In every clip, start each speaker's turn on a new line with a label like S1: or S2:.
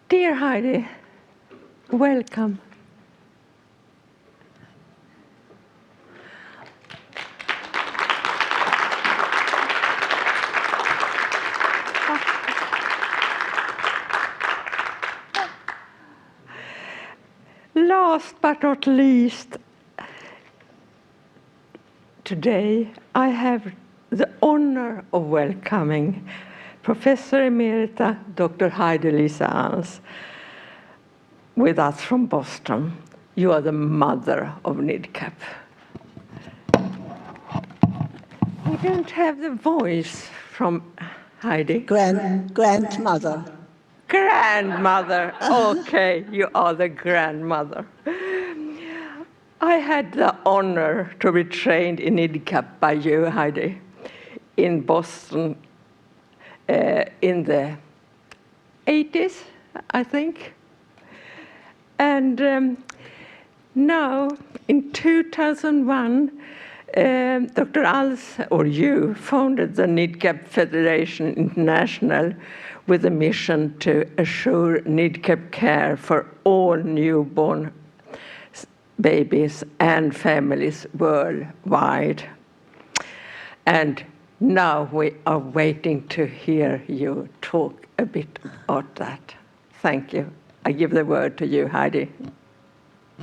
S1: Dear Heidi, welcome. Last but not least, today I have the honor of welcoming Professor Emerita Dr. Heidelise Als with us from Boston. You are the mother of NIDCAP. We don't have the voice from Heidi.
S2: Grandmother.
S1: Grandmother. Okay, you are the grandmother. I had the honor to be trained in NIDCAP by you, Heidi, in Boston in the 80s, I think. And now, in 2001, Dr. Als, or you, founded the NIDCAP Federation International with a mission to assure NIDCAP care for all newborn babies and families worldwide. And now we are waiting to hear you talk a bit about that. Thank you. I give the word to you, Heidi.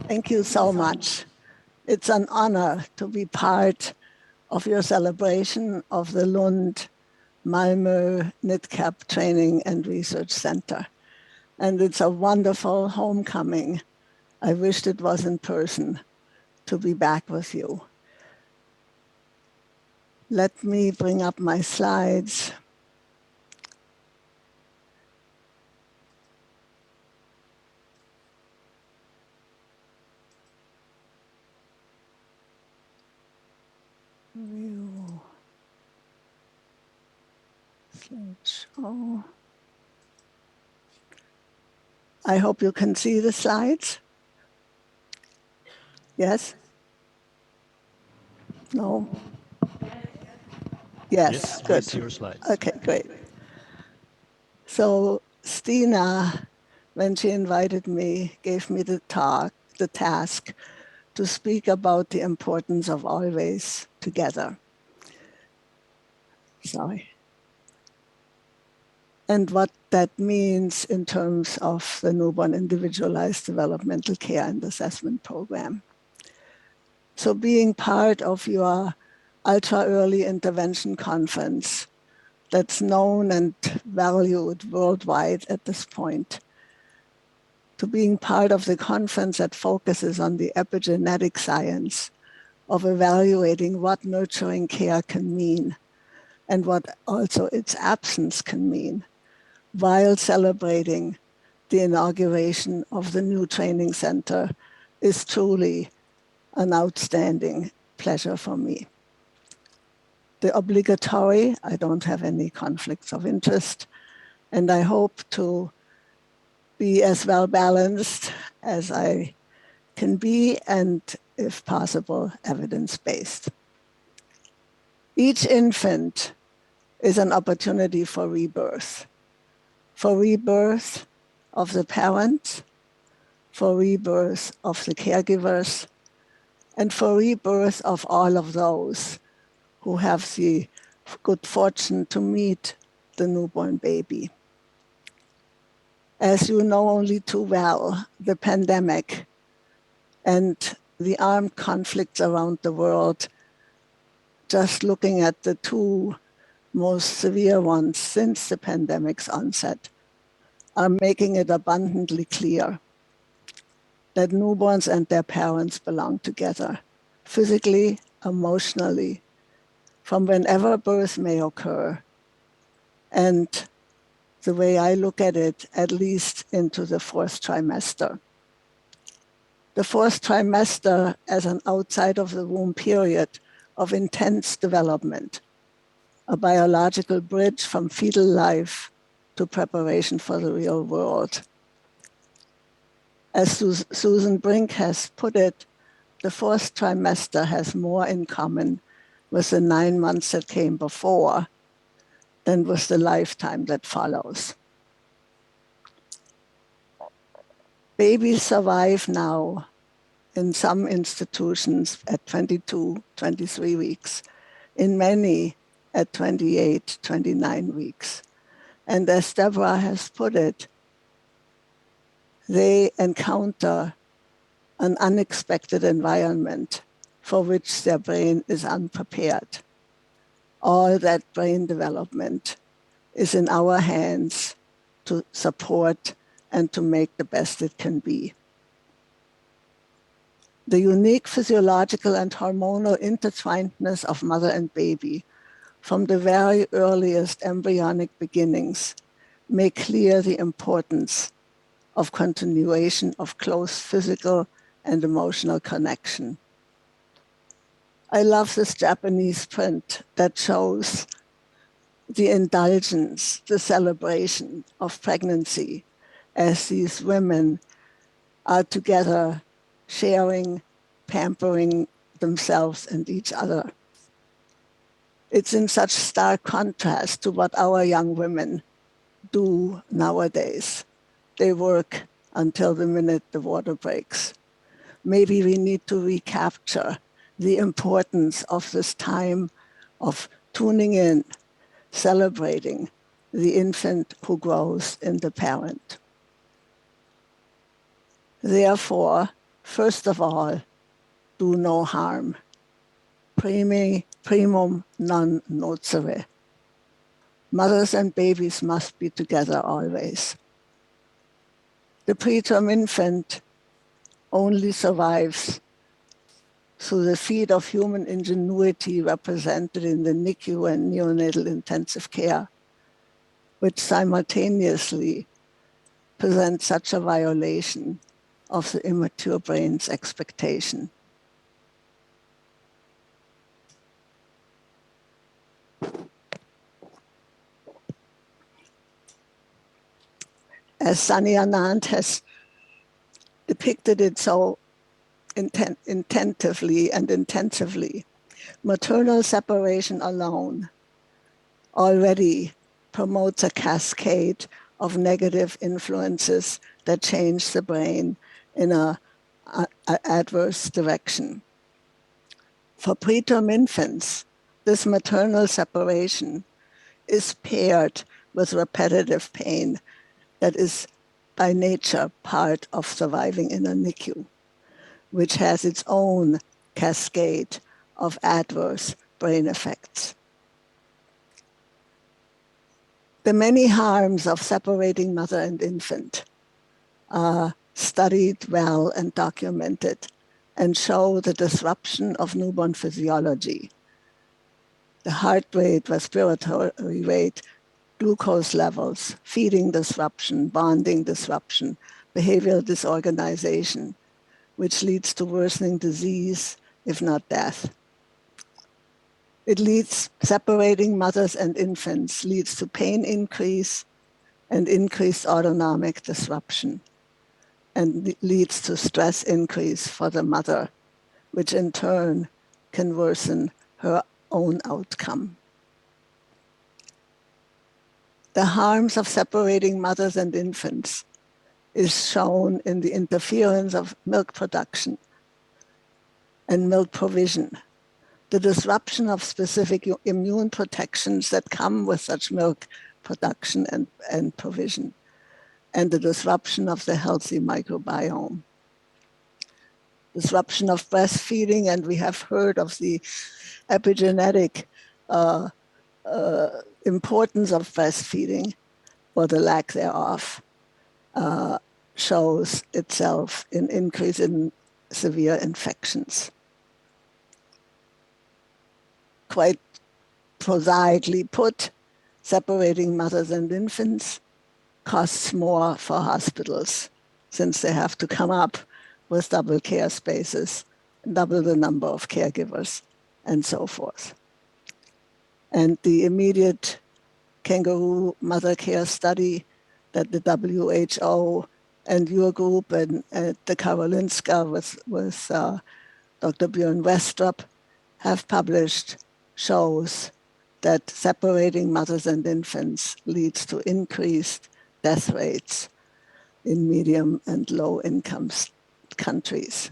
S2: Thank you so much. It's an honor to be part of your celebration of the Lund Malmö NIDCAP Training and Research Center. And it's a wonderful homecoming. I wished it was in person to be back with you. Let me bring up my slides. View. Slideshow. I hope you can see the slides. Yes? No? Yes, good.
S3: I see your slides.
S2: Okay, great. So Stina, when she invited me, gave me the task to speak about the importance of always together. Sorry. And what that means in terms of the newborn individualized developmental care and assessment program. So being part of your ultra early intervention conference that's known and valued worldwide at this point, to being part of the conference that focuses on the epigenetic science of evaluating what nurturing care can mean and what also its absence can mean, while celebrating the inauguration of the new training center is truly an outstanding pleasure for me. The obligatory, I don't have any conflicts of interest, and I hope to be as well balanced as I can be, and if possible, evidence-based. Each infant is an opportunity for rebirth of the parent, for rebirth of the caregivers, and for rebirth of all of those who have the good fortune to meet the newborn baby. As you know only too well, the pandemic and the armed conflicts around the world, just looking at the two most severe ones since the pandemic's onset, are making it abundantly clear that newborns and their parents belong together, physically, emotionally, from whenever birth may occur, and the way I look at it, at least into the fourth trimester. The fourth trimester as an outside of the womb period of intense development, a biological bridge from fetal life to preparation for the real world. As Susan Brink has put it, the fourth trimester has more in common with the 9 months that came before than with the lifetime that follows. Babies survive now in some institutions at 22, 23 weeks, in many at 28, 29 weeks. And as Deborah has put it, they encounter an unexpected environment for which their brain is unprepared. All that brain development is in our hands to support and to make the best it can be. The unique physiological and hormonal intertwinedness of mother and baby from the very earliest embryonic beginnings make clear the importance of continuation of close physical and emotional connection. I love this Japanese print that shows the indulgence, the celebration of pregnancy as these women are together sharing, pampering themselves and each other. It's in such stark contrast to what our young women do nowadays. They work until the minute the water breaks. Maybe we need to recapture the importance of this time of tuning in, celebrating the infant who grows in the parent. Therefore, first of all, do no harm. Primum non nocere. Mothers and babies must be together always. The preterm infant only survives through the feat of human ingenuity represented in the NICU and neonatal intensive care, which simultaneously present such a violation of the immature brain's expectation. As Sunny Anand has depicted it so intentively and intensively, maternal separation alone already promotes a cascade of negative influences that change the brain in an adverse direction. For preterm infants, this maternal separation is paired with repetitive pain that is by nature part of surviving in a NICU, which has its own cascade of adverse brain effects. The many harms of separating mother and infant are studied well and documented and show the disruption of newborn physiology, the heart rate, respiratory rate, glucose levels, feeding disruption, bonding disruption, behavioral disorganization, which leads to worsening disease, if not death. It leads, separating mothers and infants leads to pain increase and increased autonomic disruption, and leads to stress increase for the mother, which in turn can worsen her own outcome. The harms of separating mothers and infants is shown in the interference of milk production and milk provision, the disruption of specific immune protections that come with such milk production and provision, and the disruption of the healthy microbiome. Disruption of breastfeeding, and we have heard of the epigenetic importance of breastfeeding, or the lack thereof, shows itself in increase in severe infections. Quite prosaically put, separating mothers and infants costs more for hospitals, since they have to come up with double care spaces, double the number of caregivers, and so forth. And the immediate kangaroo mother care study that the WHO and your group and the Karolinska with Dr. Björn Westrup have published shows that separating mothers and infants leads to increased death rates in medium and low income countries.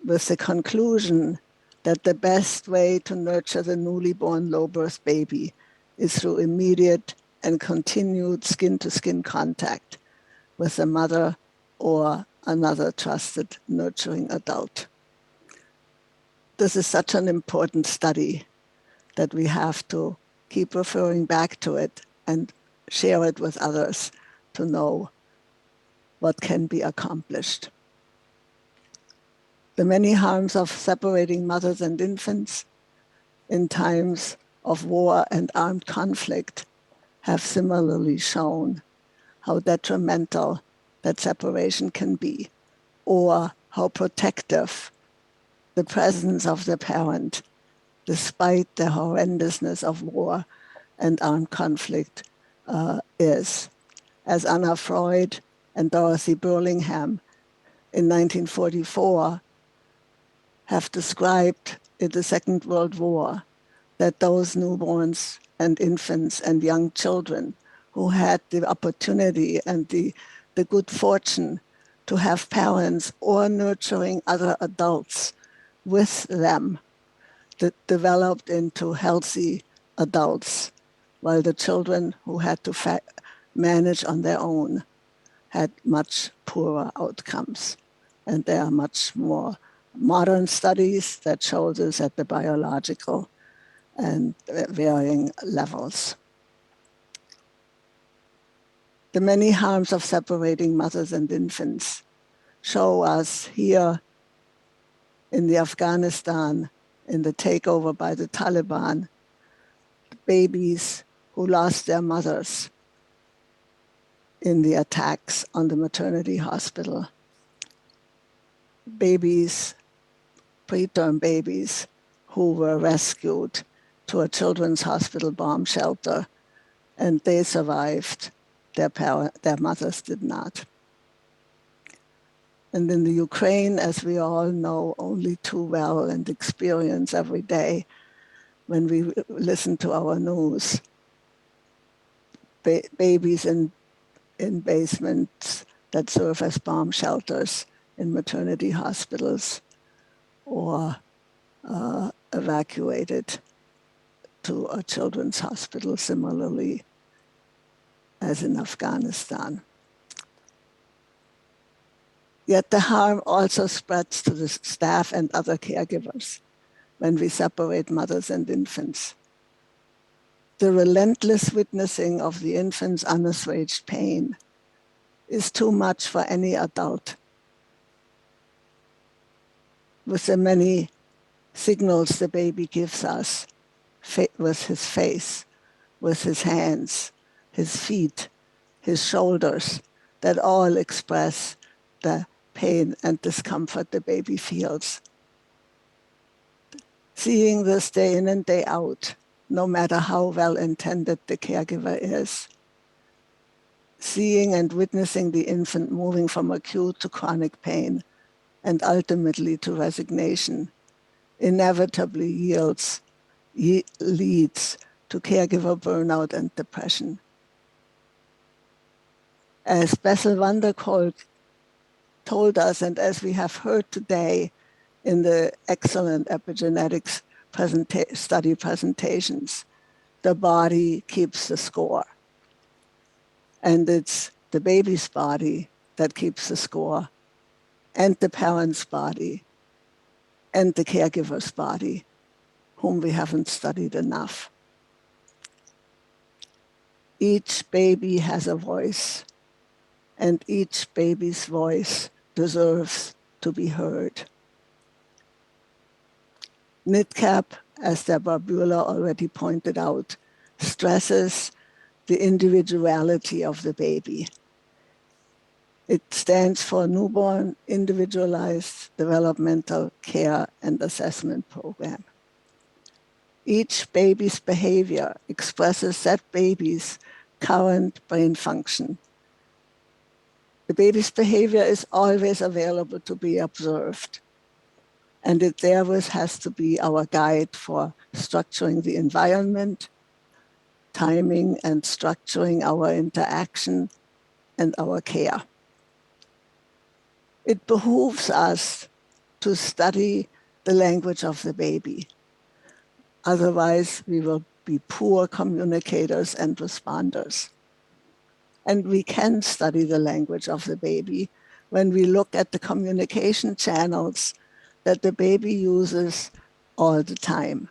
S2: With the conclusion that the best way to nurture the newly born low birth baby is through immediate and continued skin-to-skin contact with the mother or another trusted nurturing adult. This is such an important study that we have to keep referring back to it and share it with others to know what can be accomplished. The many harms of separating mothers and infants in times of war and armed conflict have similarly shown how detrimental that separation can be, or how protective the presence of the parent, despite the horrendousness of war and armed conflict, is. As Anna Freud and Dorothy Burlingham in 1944 have described in the Second World War, that those newborns and infants and young children who had the opportunity and the good fortune to have parents or nurturing other adults with them, that developed into healthy adults, while the children who had to manage on their own had much poorer outcomes. And there are much more modern studies that show this at the biological and varying levels. The many harms of separating mothers and infants show us here in the Afghanistan, in the takeover by the Taliban, babies who lost their mothers in the attacks on the maternity hospital. Babies, preterm babies, who were rescued to a children's hospital bomb shelter, and they survived. Their mothers did not. And in the Ukraine, as we all know only too well and experience every day when we listen to our news, babies in basements that serve as bomb shelters in maternity hospitals, or evacuated to a children's hospital, similarly as in Afghanistan. Yet the harm also spreads to the staff and other caregivers when we separate mothers and infants. The relentless witnessing of the infant's unassuaged pain is too much for any adult. With the many signals the baby gives us, with his face, with his hands, his feet, his shoulders, that all express the pain and discomfort the baby feels. Seeing this day in and day out, no matter how well-intended the caregiver is, seeing and witnessing the infant moving from acute to chronic pain and ultimately to resignation, inevitably leads to caregiver burnout and depression. As Bessel van der Kolk told us, and as we have heard today in the excellent epigenetics study presentations, the body keeps the score. And it's the baby's body that keeps the score, and the parent's body, and the caregiver's body, whom we haven't studied enough. Each baby has a voice, and each baby's voice deserves to be heard. NIDCAP, as Deborah Bühler already pointed out, stresses the individuality of the baby. It stands for Newborn Individualized Developmental Care and Assessment Program. Each baby's behavior expresses that baby's current brain function. The baby's behavior is always available to be observed, and it therewith has to be our guide for structuring the environment, timing and structuring our interaction, and our care. It behooves us to study the language of the baby. Otherwise, we will be poor communicators and responders. And we can study the language of the baby when we look at the communication channels that the baby uses all the time.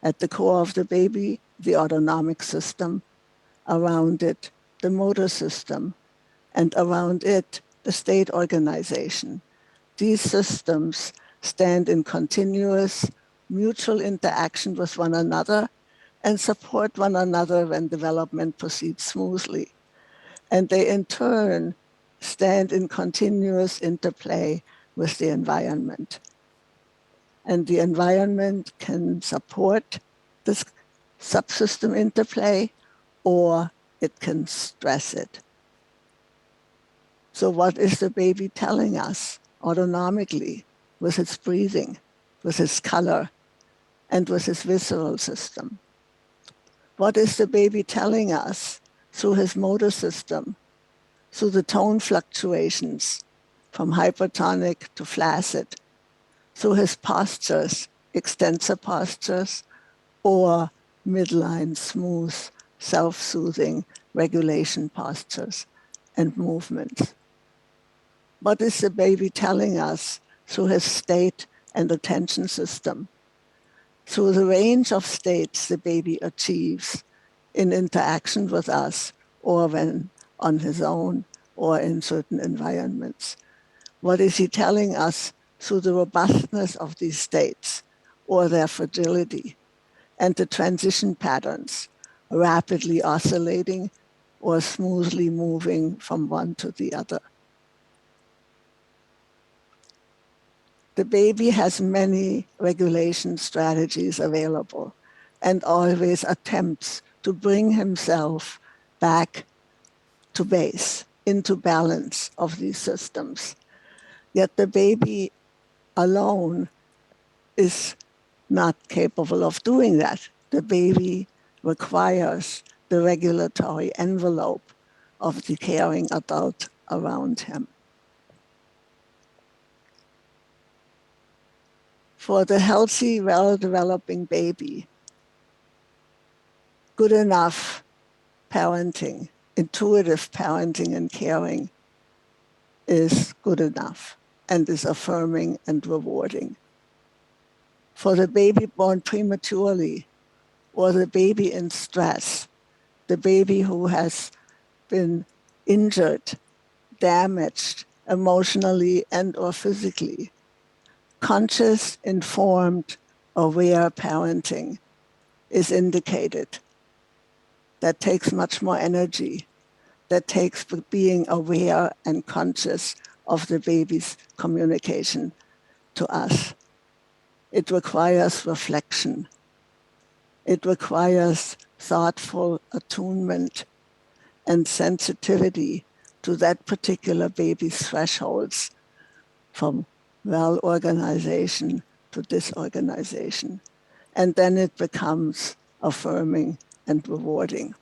S2: At the core of the baby, the autonomic system, around it, the motor system, and around it, the state organization. These systems stand in continuous mutual interaction with one another and support one another when development proceeds smoothly. And they in turn stand in continuous interplay with the environment. And the environment can support this subsystem interplay, or it can stress it. So what is the baby telling us autonomically with its breathing, with its color, and with his visceral system? What is the baby telling us through his motor system, through the tone fluctuations from hypertonic to flaccid, through his postures, extensor postures, or midline, smooth, self-soothing regulation postures and movements? What is the baby telling us through his state and attention system, through the range of states the baby achieves in interaction with us, or when on his own, or in certain environments? What is he telling us through the robustness of these states, or their fragility, and the transition patterns, rapidly oscillating or smoothly moving from one to the other? The baby has many regulation strategies available and always attempts to bring himself back to base, into balance of these systems. Yet the baby alone is not capable of doing that. The baby requires the regulatory envelope of the caring adult around him. For the healthy, well-developing baby, good enough parenting, intuitive parenting and caring is good enough and is affirming and rewarding. For the baby born prematurely, or the baby in stress, the baby who has been injured, damaged emotionally and or physically, conscious, informed, aware parenting is indicated. That takes much more energy. That takes being aware and conscious of the baby's communication to us. It requires reflection. It requires thoughtful attunement and sensitivity to that particular baby's thresholds, from well-organization to disorganization. And then it becomes affirming and rewarding.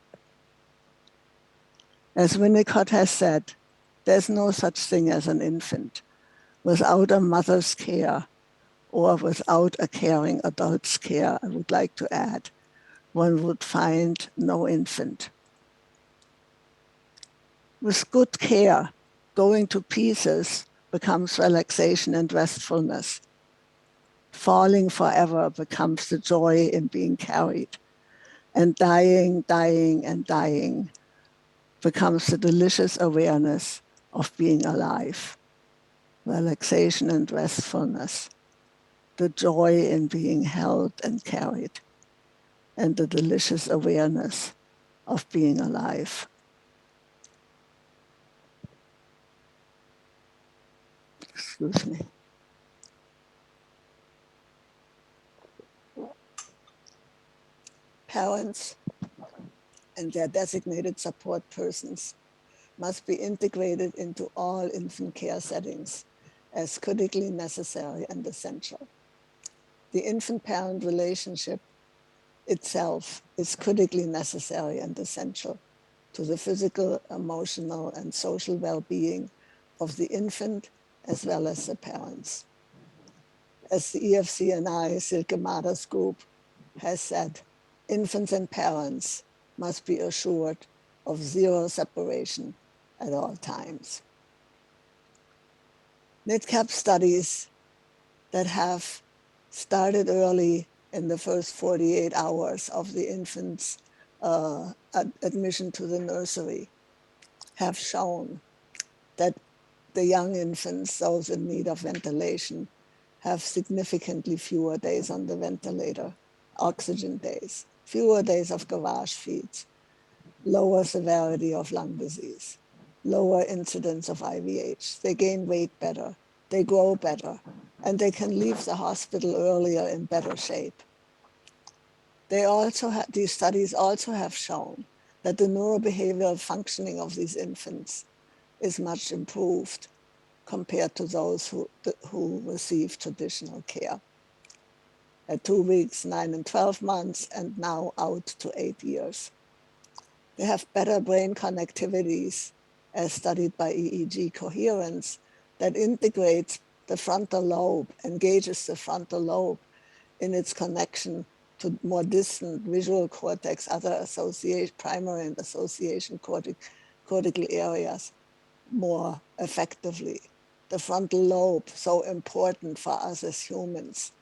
S2: As Winnicott has said, there's no such thing as an infant. Without a mother's care, or without a caring adult's care, I would like to add, one would find no infant. With good care, going to pieces becomes relaxation and restfulness. Falling forever becomes the joy in being carried. And dying, dying, and dying becomes the delicious awareness of being alive. Relaxation and restfulness, the joy in being held and carried, and the delicious awareness of being alive. Excuse me. Parents and their designated support persons must be integrated into all infant care settings as critically necessary and essential. The infant-parent relationship itself is critically necessary and essential to the physical, emotional, and social well-being of the infant as well as the parents. As the EFCNI Silke Mader's group has said, infants and parents must be assured of zero separation at all times. NIDCAP studies that have started early in the first 48 hours of the infant's admission to the nursery have shown that the young infants, those in need of ventilation, have significantly fewer days on the ventilator, oxygen days, fewer days of garage feeds, lower severity of lung disease, lower incidence of IVH. They gain weight better, they grow better, and they can leave the hospital earlier in better shape. These studies also have shown that the neurobehavioral functioning of these infants is much improved compared to those who receive traditional care at 2 weeks, 9 and 12 months, and now out to 8 years. They have better brain connectivities as studied by EEG coherence that integrates the frontal lobe, engages the frontal lobe in its connection to more distant visual cortex, other primary and association cortical areas more effectively. The frontal lobe, so important for us as humans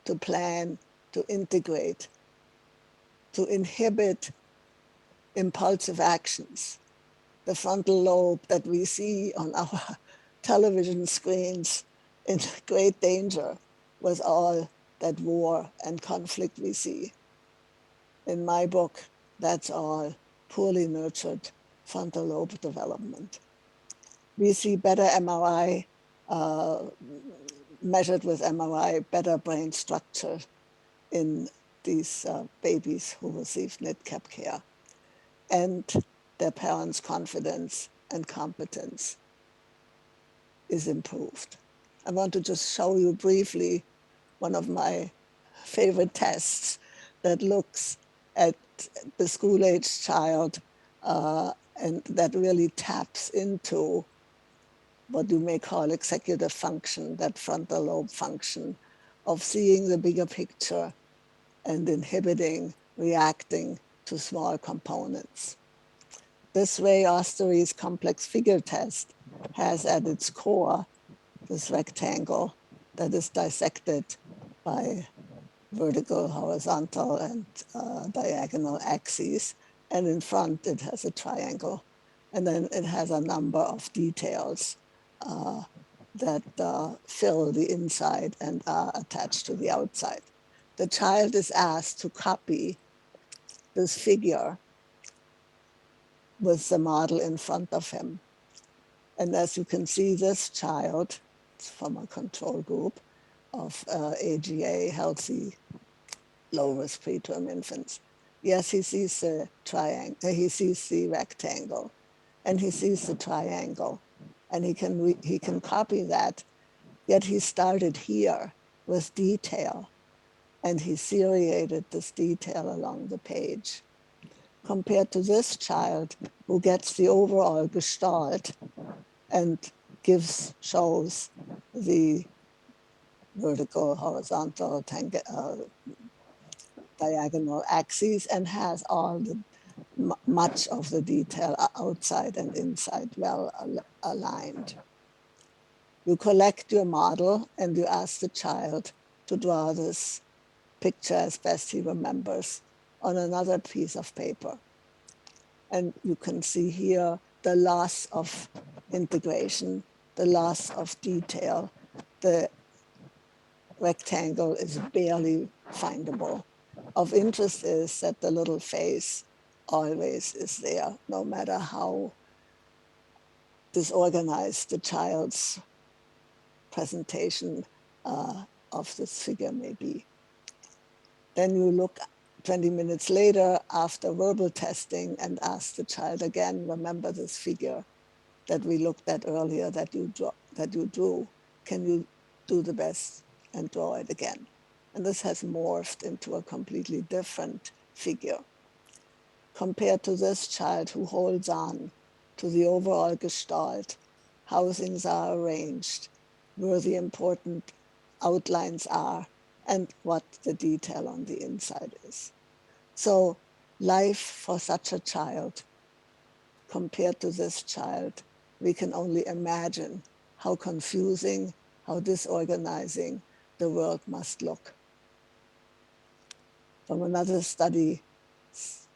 S2: to plan, to integrate, to inhibit impulsive actions. The frontal lobe that we see on our television screens in great danger with all that war and conflict we see. In my book, that's all poorly nurtured frontal lobe development. We see better MRI, measured with MRI, better brain structure in these babies who receive NIDCAP care, and their parents' confidence and competence is improved. I want to just show you briefly one of my favorite tests that looks at the school-age child and that really taps into what you may call executive function, that frontal lobe function of seeing the bigger picture and inhibiting, reacting to small components. This Ray Ostery's complex figure test has at its core this rectangle that is dissected by vertical, horizontal, and diagonal axes. And in front, it has a triangle. And then it has a number of details that fill the inside and are attached to the outside. The child is asked to copy this figure with the model in front of him. And as you can see, this child, it's from a control group of AGA, healthy, low-risk preterm infants. Yes, he sees the triangle, he sees the rectangle, and he sees the triangle, and he can copy that. Yet he started here with detail, and he seriated this detail along the page. Compared to this child who gets the overall gestalt and shows the vertical, horizontal, diagonal axes and has all the much of the detail outside and inside well aligned. You collect your model and you ask the child to draw this picture as best he remembers on another piece of paper. And you can see here the loss of integration, the loss of detail. The rectangle is barely findable. Of interest is that the little face always is there, no matter how disorganized the child's presentation of this figure may be. Then you look 20 minutes later after verbal testing and ask the child again, remember this figure that we looked at earlier that you drew. Can you do the best and draw it again? And this has morphed into a completely different figure. compared to this child who holds on to the overall gestalt, how things are arranged, where the important outlines are, and what the detail on the inside is. So life for such a child, compared to this child, we can only imagine how confusing, how disorganizing the world must look. From another study,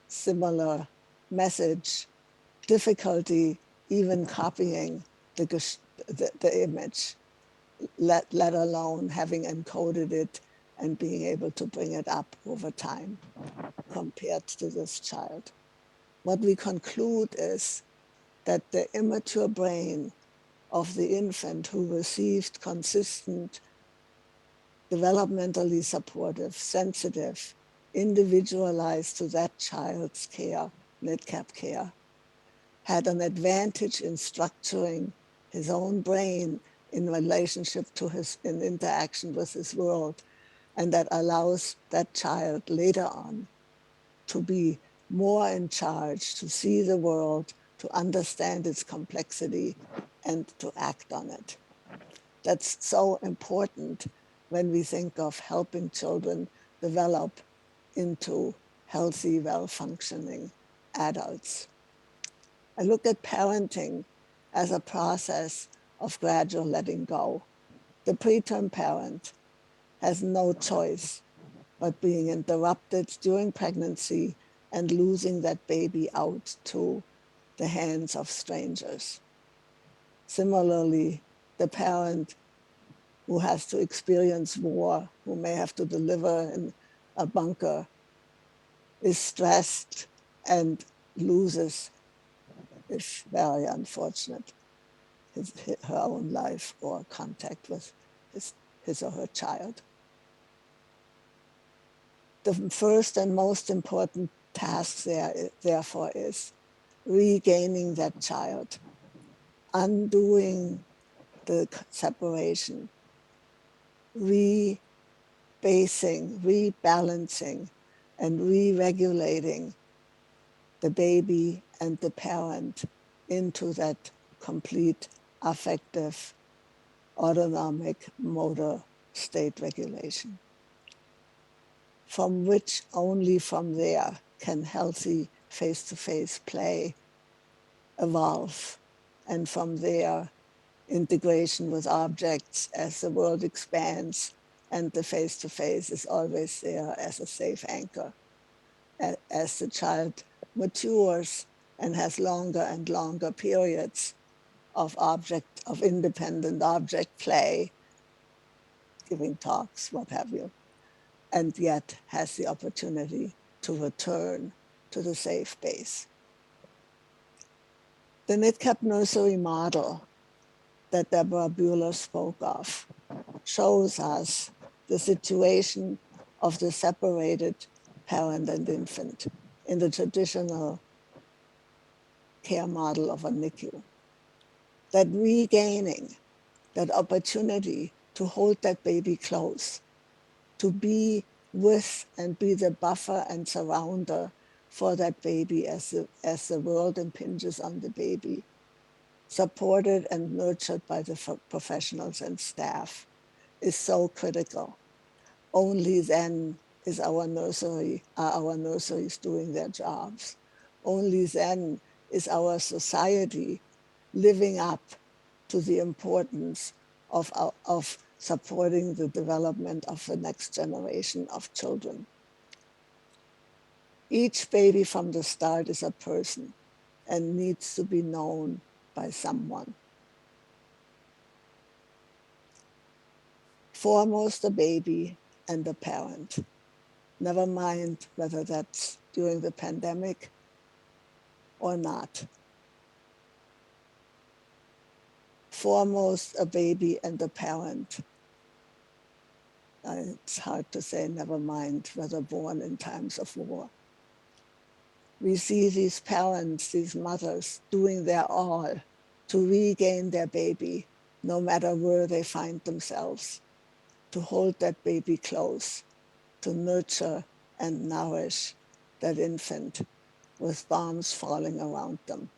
S2: similar message, difficulty even copying the image, let alone having encoded it and being able to bring it up over time compared to this child. What we conclude is that the immature brain of the infant who received consistent, developmentally supportive, sensitive, individualized to that child's care, NIDCAP care, had an advantage in structuring his own brain in relationship to in interaction with his world. And that allows that child later on to be more in charge, to see the world, to understand its complexity, and to act on it. That's so important when we think of helping children develop into healthy, well-functioning adults. I look at parenting as a process of gradual letting go. The preterm parent has no choice but being interrupted during pregnancy and losing that baby out to the hands of strangers. Similarly, the parent who has to experience war, who may have to deliver in a bunker, is stressed and loses, if very unfortunate, her own life or contact with his or her child. The first and most important task there, therefore, is regaining that child, undoing the separation, rebasing, rebalancing, and re-regulating the baby and the parent into that complete affective, autonomic, motor state regulation, from which only from there can healthy face-to-face play evolve. And from there, integration with objects as the world expands and the face-to-face is always there as a safe anchor. As the child matures and has longer and longer periods of independent object play, giving talks, what have you, and yet has the opportunity to return to the safe base. The NIDCAP nursery model that Deborah Buehler spoke of shows us the situation of the separated parent and infant in the traditional care model of a NICU. That regaining, that opportunity to hold that baby close, to be with and be the buffer and surrounder for that baby as the world impinges on the baby, supported and nurtured by the professionals and staff, is so critical. Only then is our nurseries doing their jobs. Only then is our society living up to the importance of supporting the development of the next generation of children. Each baby from the start is a person and needs to be known by someone. Foremost, the baby and the parent. Never mind whether that's during the pandemic or not. Foremost, a baby and a parent. It's hard to say, never mind whether born in times of war. We see these parents, these mothers, doing their all to regain their baby, no matter where they find themselves, to hold that baby close, to nurture and nourish that infant with bombs falling around them.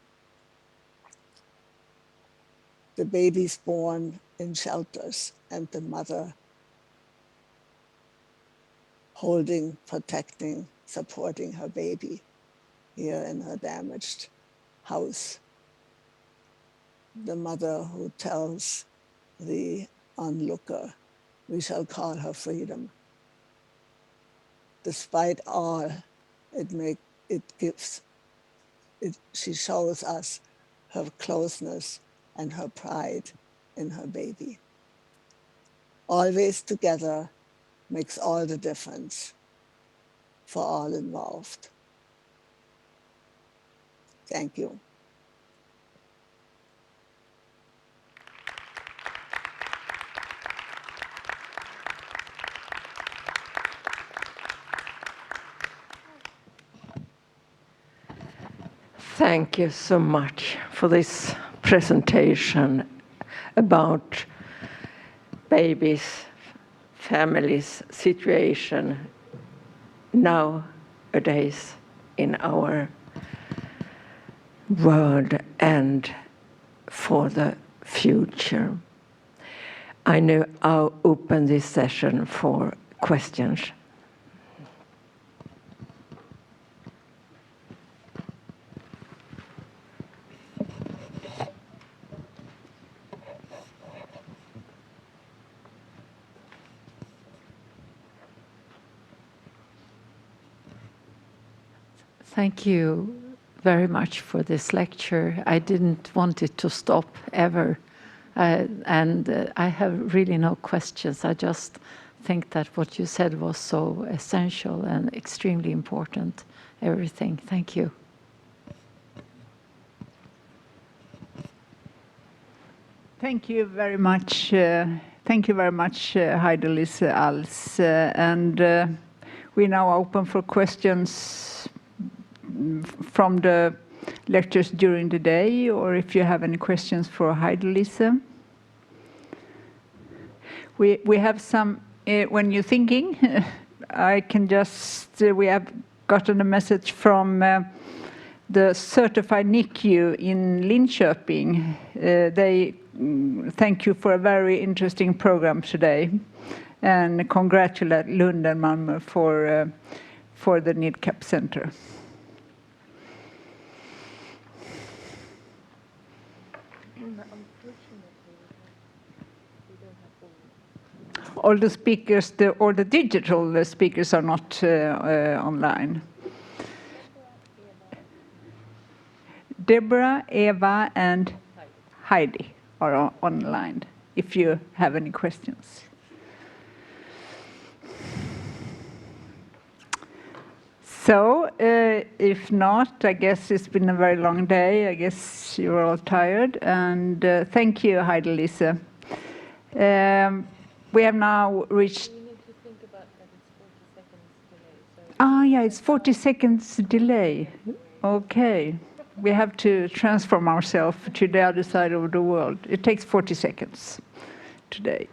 S2: The baby's born in shelters, and the mother holding, protecting, supporting her baby here in her damaged house. The mother who tells the onlooker, we shall call her freedom. Despite all, she shows us her closeness and her pride in her baby. Always together makes all the difference for all involved. Thank you.
S1: Thank you so much for this presentation about babies, families' situation nowadays in our world and for the future. I now I'll open this session for questions.
S3: Thank you very much for this lecture. I didn't want it to stop ever. And I have really no questions. I just think that what you said was so essential and extremely important. Everything. Thank you.
S4: Thank you very much. Heidelise Als. And we now open for questions from the lectures during the day, or if you have any questions for Heidelise. We have some, when you're thinking, I can just, we have gotten a message from the certified NICU in Linköping. They thank you for a very interesting program today, and congratulate Lund and Malmö for the NIDCAP Center. All the speakers, all the digital speakers are not online. Deborah, Eva, and Heidi are online, if you have any questions. So, if not, I guess it's been a very long day. I guess you're all tired. And thank you, Heidelise. We have now reached...
S3: You need to think about that it's 40 seconds delay. So
S4: yeah, it's 40 seconds delay. Okay. We have to transform ourselves to the other side of the world. It takes 40 seconds today.